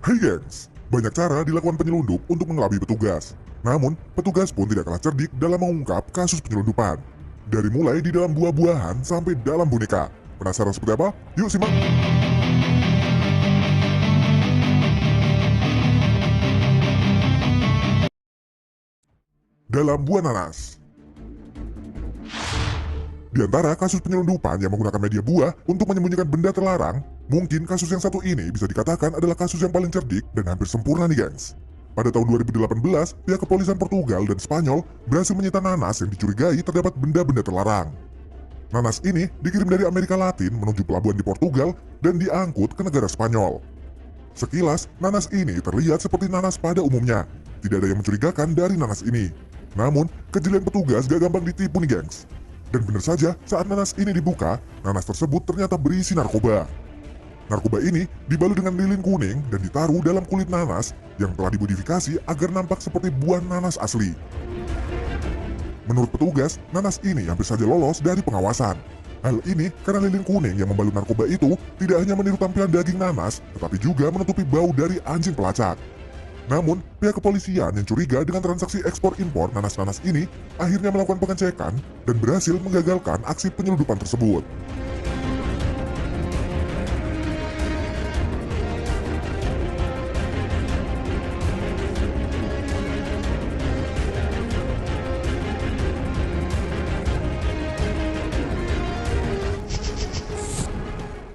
Hai gengs, banyak cara dilakukan penyelundup untuk mengelabui petugas. Namun, petugas pun tidak kalah cerdik dalam mengungkap kasus penyelundupan. Dari mulai di dalam buah-buahan sampai dalam boneka. Penasaran seperti apa? Yuk simak! Dalam buah nanas. Di antara kasus penyelundupan yang menggunakan media buah untuk menyembunyikan benda terlarang, mungkin kasus yang satu ini bisa dikatakan adalah kasus yang paling cerdik dan hampir sempurna nih gengs. Pada tahun 2018, pihak kepolisian Portugal dan Spanyol berhasil menyita nanas yang dicurigai terdapat benda-benda terlarang. Nanas ini dikirim dari Amerika Latin menuju pelabuhan di Portugal dan diangkut ke negara Spanyol. Sekilas, nanas ini terlihat seperti nanas pada umumnya. Tidak ada yang mencurigakan dari nanas ini. Namun, kejelian petugas gak gampang ditipu nih gengs. Dan benar saja, saat nanas ini dibuka, nanas tersebut ternyata berisi narkoba. Narkoba ini dibalut dengan lilin kuning dan ditaruh dalam kulit nanas yang telah dimodifikasi agar nampak seperti buah nanas asli. Menurut petugas, nanas ini hampir saja lolos dari pengawasan. Hal ini karena lilin kuning yang membalut narkoba itu tidak hanya meniru tampilan daging nanas, tetapi juga menutupi bau dari anjing pelacak. Namun, pihak kepolisian yang curiga dengan transaksi ekspor-impor nanas-nanas ini akhirnya melakukan pengecekan dan berhasil menggagalkan aksi penyelundupan tersebut.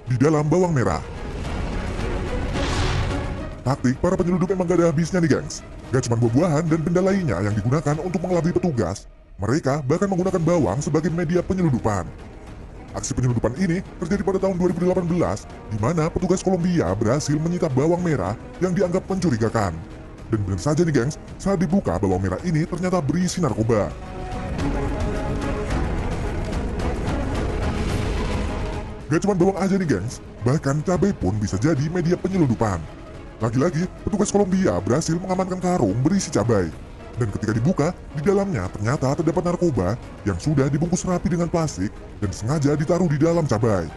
Di dalam bawang merah. Taktik para penyelundup memang gak ada habisnya nih gengs. Gak cuma buah-buahan dan benda lainnya yang digunakan untuk mengelabui petugas, mereka bahkan menggunakan bawang sebagai media penyelundupan. Aksi penyelundupan ini terjadi pada tahun 2018, di mana petugas Kolombia berhasil menyita bawang merah yang dianggap mencurigakan. Dan benar saja nih gengs, saat dibuka bawang merah ini ternyata berisi narkoba. Gak cuma bawang aja nih gengs, bahkan cabai pun bisa jadi media penyelundupan. Lagi-lagi, petugas Kolombia berhasil mengamankan karung berisi cabai. Dan ketika dibuka, di dalamnya ternyata terdapat narkoba yang sudah dibungkus rapi dengan plastik dan sengaja ditaruh di dalam cabai.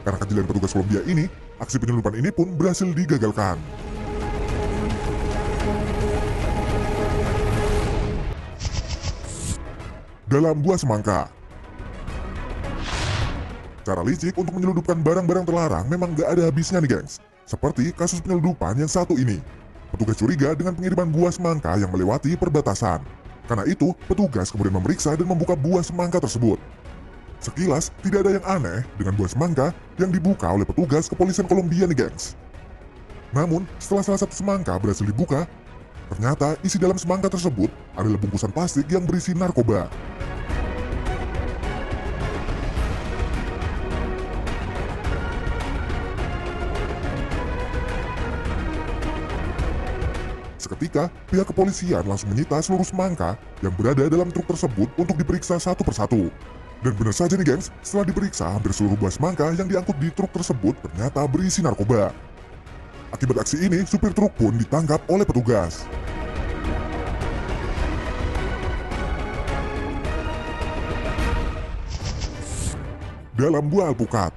Karena kejelian petugas Kolombia ini, aksi penyelundupan ini pun berhasil digagalkan. Dalam buah semangka. Cara licik untuk menyelundupkan barang-barang terlarang memang gak ada habisnya nih gengs. Seperti kasus penyelundupan yang satu ini. Petugas curiga dengan pengiriman buah semangka yang melewati perbatasan. Karena itu, petugas kemudian memeriksa dan membuka buah semangka tersebut. Sekilas, tidak ada yang aneh dengan buah semangka yang dibuka oleh petugas kepolisian Kolombia nih gengs. Namun, setelah salah satu semangka berhasil dibuka, ternyata isi dalam semangka tersebut adalah bungkusan plastik yang berisi narkoba. Seketika, pihak kepolisian langsung menyita seluruh semangka yang berada dalam truk tersebut untuk diperiksa satu persatu. Dan benar saja nih gengs, setelah diperiksa hampir seluruh buah semangka yang diangkut di truk tersebut ternyata berisi narkoba. Akibat aksi ini, supir truk pun ditangkap oleh petugas. Dalam buah alpukat.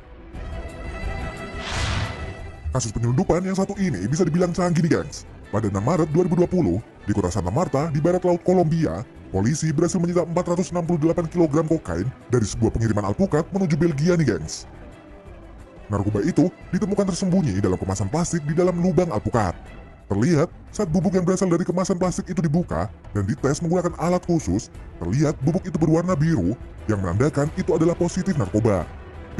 Kasus penyelundupan yang satu ini bisa dibilang canggih nih gengs. Pada 6 Maret 2020, di kota Santa Marta di barat laut Kolombia, polisi berhasil menyita 468 kg kokain dari sebuah pengiriman alpukat menuju Belgia nih gengs. Narkoba itu ditemukan tersembunyi dalam kemasan plastik di dalam lubang alpukat. Terlihat saat bubuk yang berasal dari kemasan plastik itu dibuka dan dites menggunakan alat khusus, terlihat bubuk itu berwarna biru yang menandakan itu adalah positif narkoba.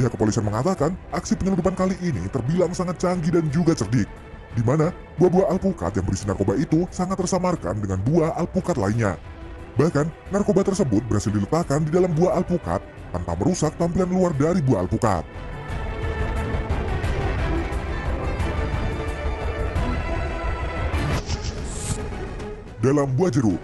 Pihak kepolisian mengatakan aksi penyelundupan kali ini terbilang sangat canggih dan juga cerdik, di mana buah-buah alpukat yang berisi narkoba itu sangat tersamarkan dengan buah alpukat lainnya. Bahkan, narkoba tersebut berhasil diletakkan di dalam buah alpukat tanpa merusak tampilan luar dari buah alpukat. Dalam buah jeruk.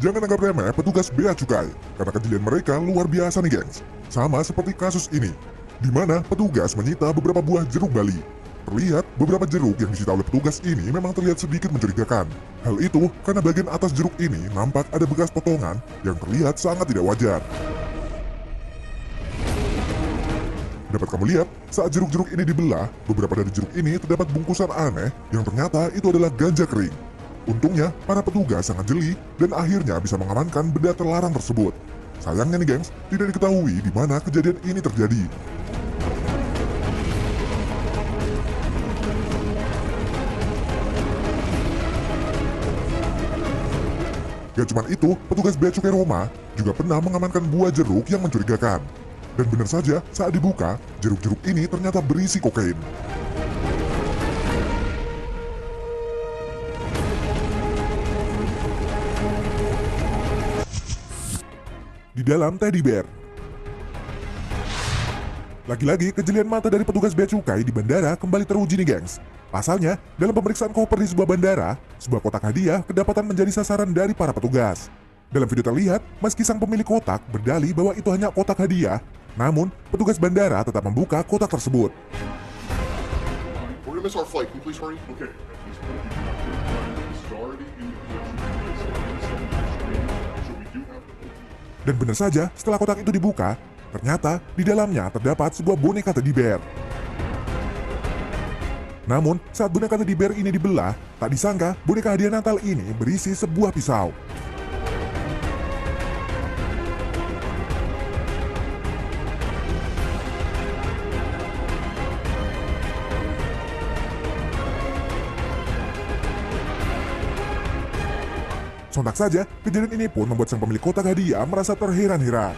Jangan anggap remeh petugas bea cukai, karena kejelian mereka luar biasa nih gengs. Sama seperti kasus ini, di mana petugas menyita beberapa buah jeruk Bali. Terlihat beberapa jeruk yang disita oleh petugas ini memang terlihat sedikit mencurigakan. Hal itu karena bagian atas jeruk ini nampak ada bekas potongan yang terlihat sangat tidak wajar. Dapat kamu lihat, saat jeruk-jeruk ini dibelah, beberapa dari jeruk ini terdapat bungkusan aneh yang ternyata itu adalah ganja kering. Untungnya, para petugas sangat jeli dan akhirnya bisa mengamankan benda terlarang tersebut. Sayangnya nih gengs, tidak diketahui di mana kejadian ini terjadi. Gak cuma itu, petugas Bea Cukai Roma juga pernah mengamankan buah jeruk yang mencurigakan. Dan benar saja, saat dibuka, jeruk-jeruk ini ternyata berisi kokain. Di dalam teddy bear. Lagi-lagi, kejelian mata dari petugas bea cukai di bandara kembali teruji nih gengs. Pasalnya, dalam pemeriksaan koper di sebuah bandara, sebuah kotak hadiah kedapatan menjadi sasaran dari para petugas. Dalam video terlihat, meski sang pemilik kotak berdalih bahwa itu hanya kotak hadiah, namun petugas bandara tetap membuka kotak tersebut. We're gonna miss our flight. Can you please hurry? Okay. This is already in possession. So we do have to. Dan benar saja, setelah kotak itu dibuka, ternyata di dalamnya terdapat sebuah boneka teddy bear. Namun, saat boneka teddy bear ini dibelah, tak disangka boneka hadiah Natal ini berisi sebuah pisau. Sontak saja, kejadian ini pun membuat sang pemilik kotak hadiah merasa terheran-heran.